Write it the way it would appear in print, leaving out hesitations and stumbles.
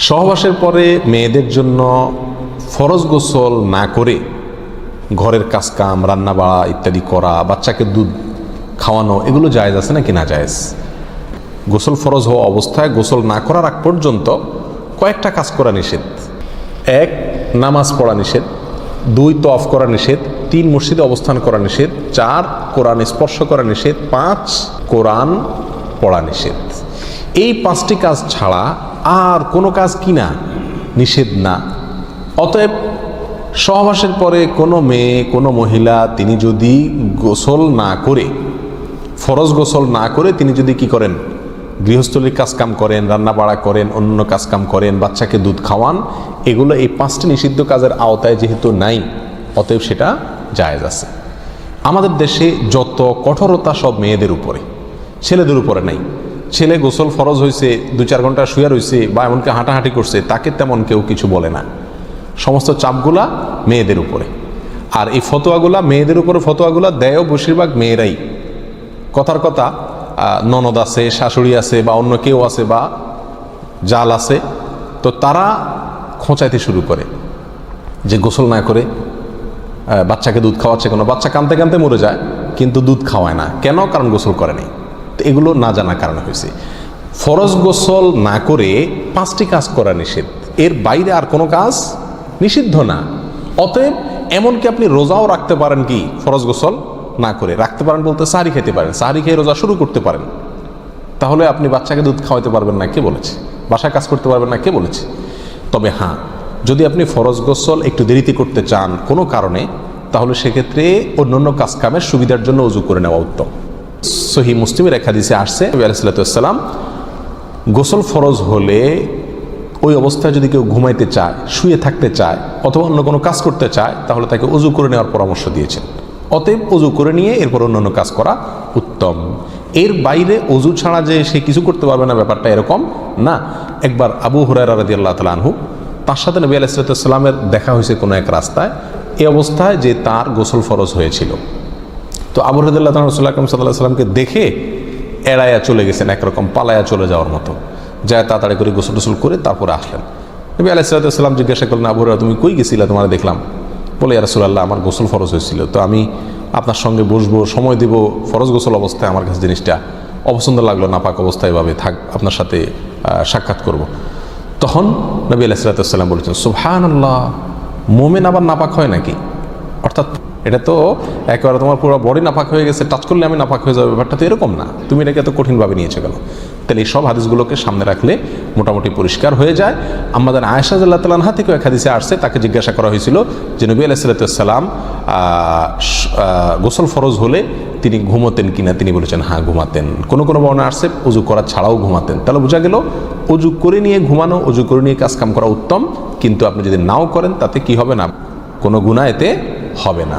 সহবাসের পরে মেয়েদের জন্য ফরজ গোসল না করে ঘরের কাজকাম রান্না বাড়া ইত্যাদি করা, বাচ্চাকে দুধ খাওয়ানো, এগুলো জায়েজ আছে নাকি না জায়েজ? গোসল ফরজ হওয়া অবস্থায় গোসল না করার আগ পর্যন্ত কয়েকটা কাজ করা নিষেধ। 1, নামাজ পড়া নিষেধ। 2, তওয়াফ করা নিষেধ। 3, মসজিদে অবস্থান করা নিষেধ। 4, কোরআন স্পর্শ করা নিষেধ। 5, কোরআন পড়া নিষেধ। এই 5টি কাজ ছাড়া আর কোনো কাজ কিনা নিষেধ না। অতএব সহবাসের পরে কোনো মেয়ে, কোনো মহিলা তিনি যদি গোসল না করে, ফরজ গোসল না করে তিনি যদি কি করেন, গৃহস্থলীর কাজকাম করেন, রান্না বাড়া করেন, অন্য কাজকাম করেন, বাচ্চাকে দুধ খাওয়ান, এগুলো এই 5টি নিষিদ্ধ কাজের আওতায় যেহেতু নাই, অতএব সেটা জায়েজ আছে। আমাদের দেশে যত কঠোরতা সব মেয়েদের উপরে, ছেলেদের উপরে নাই। ছেলে গোসল ফরজ হয়েছে, 2-4 ঘন্টা শুয়ে রয়েছে বা এমনকি হাঁটাহাঁটি করছে, তাকে তেমন কেউ কিছু বলে না। সমস্ত চাপগুলা মেয়েদের উপরে। আর এই ফতোয়াগুলা মেয়েদের উপরে, ফতোয়াগুলা দেয়ও বেশিরভাগ মেয়েরাই। কথার কথা, ননদ আছে, শাশুড়ি আছে বা অন্য কেউ আছে বা জাল আছে, তো তারা খোঁচাইতে শুরু করে যে গোসল না করে বাচ্চাকে দুধ খাওয়াচ্ছে। কোনো বাচ্চা কাঁদতে কাঁদতে মরে যায় কিন্তু দুধ খাওয়ায় না, কেন? কারণ গোসল করে নাই। তো এগুলো না জানার কারণে হয়েছে। ফরজ গোসল না করে 5টি কাজ করা নিষেধ, এর বাইরে আর কোনো কাজ নিষিদ্ধ না। অতএব এমনকি আপনি রোজাও রাখতে পারেন, কি ফরজ গোসল না করে রাখতে পারেন বলতে সাহারি খেতে পারেন, সাহারি খেয়ে রোজা শুরু করতে পারেন। তাহলে আপনি বাচ্চাকে দুধ খাওয়াতে পারবেন না, কে বলেছে? বাসায় কাজ করতে পারবেন না, কে বলেছে? তবে হ্যাঁ, যদি আপনি ফরজ গোসল একটু দেরিতে করতে চান কোনো কারণে, তাহলে সেক্ষেত্রে অন্যান্য কাজকামের সুবিধার জন্য ওযু করে নেওয়া উত্তম। সহিহ মুসলিমের এক হাদিসে আসছে, নবী আলাইহিস সালাতু ওয়াস সালাম গোসল ফরজ হলে ওই অবস্থায় যদি কেউ ঘুমাইতে চায়, শুয়ে থাকতে চায় অথবা অন্য কোনো কাজ করতে চায়, তাহলে তাকে ওযু করে নেওয়ার পরামর্শ দিয়েছেন। অতএব ওযু করে নিয়ে এরপর অন্যান্য কাজ করা উত্তম। এর বাইরে ওযু ছাড়া যে সে কিছু করতে পারবে না, ব্যাপারটা এরকম না। একবার আবু হুরায়রা রাদিয়াল্লাহু তাআলা আনহু, তার সাথে নবী আলাইহিস সালাতু ওয়াস সালামের দেখা হয়েছে কোনো এক রাস্তায়, এই অবস্থায় যে তার গোসল ফরজ হয়েছিল। তো আবু হুরায়রা রাদিয়াল্লাহু তাআলা রাসূলুল্লাহ সাল্লাল্লাহু আলাইহি ওয়াসাল্লামকে দেখে এড়াইয়া চলে গেছেন, একরকম পালায়া চলে যাওয়ার মতো, যায় তাড়াতাড়ি করে গোসল টোসল করে তারপরে আসলেন। নবী আলাইহিস সালাতু ওয়াস সালাম জিজ্ঞাসা করলেন, আবু হুরায়রা তুমি কই গেছিলা, তোমার দেখলাম? বলে, ইয়া রাসূলুল্লাহ, আমার গোসল ফরজ হয়েছিল, তো আমি আপনার সঙ্গে বসবো, সময় দেব, ফরজ গোসল অবস্থায় আমার কাছে জিনিসটা অপছন্দ লাগলো, নাপাক অবস্থায় এভাবে থাক, আপনার সাথে সাক্ষাৎ করব। তখন নবী আলাইহিস সালাতু ওয়াস সালাম বলেছেন, সুবহানাল্লাহ, মোমেন আবার নাপাক হয় নাকি? অর্থাৎ এটা তো একেবারে তোমার পুরো বডি নাপাক হয়ে গেছে, টাচ করলে আমি নাপাক হয়ে যাবে, ব্যাপারটা তো এরকম না, তুমি এটাকে এত কঠিনভাবে নিয়েছো কেন? তাহলে এই সব হাদিসগুলোকে সামনে রাখলে মোটামুটি পরিষ্কার হয়ে যায়। আমাদের আয়েশা রাদিয়াল্লাহু তাআলা আনহা থেকে এক হাদিসে আসছে, তাকে জিজ্ঞাসা করা হয়েছিল যে নবী আলাইহিস সালাতু ওয়াস সালাম গোসল ফরজ হলে তিনি ঘুমোতেন কিনা, তিনি বলেছেন হ্যাঁ ঘুমাতেন। কোনো কোনো বর্ণনা আসছে ওযু করা ছাড়াও ঘুমাতেন। তাহলে বোঝা গেল ওযু করে নিয়ে ঘুমানো, ওযু করে নিয়ে কাজ কাম করা উত্তম, কিন্তু আপনি যদি নাও করেন তাতে কি হবে না, কোনো গুনাহ এতে হবে না।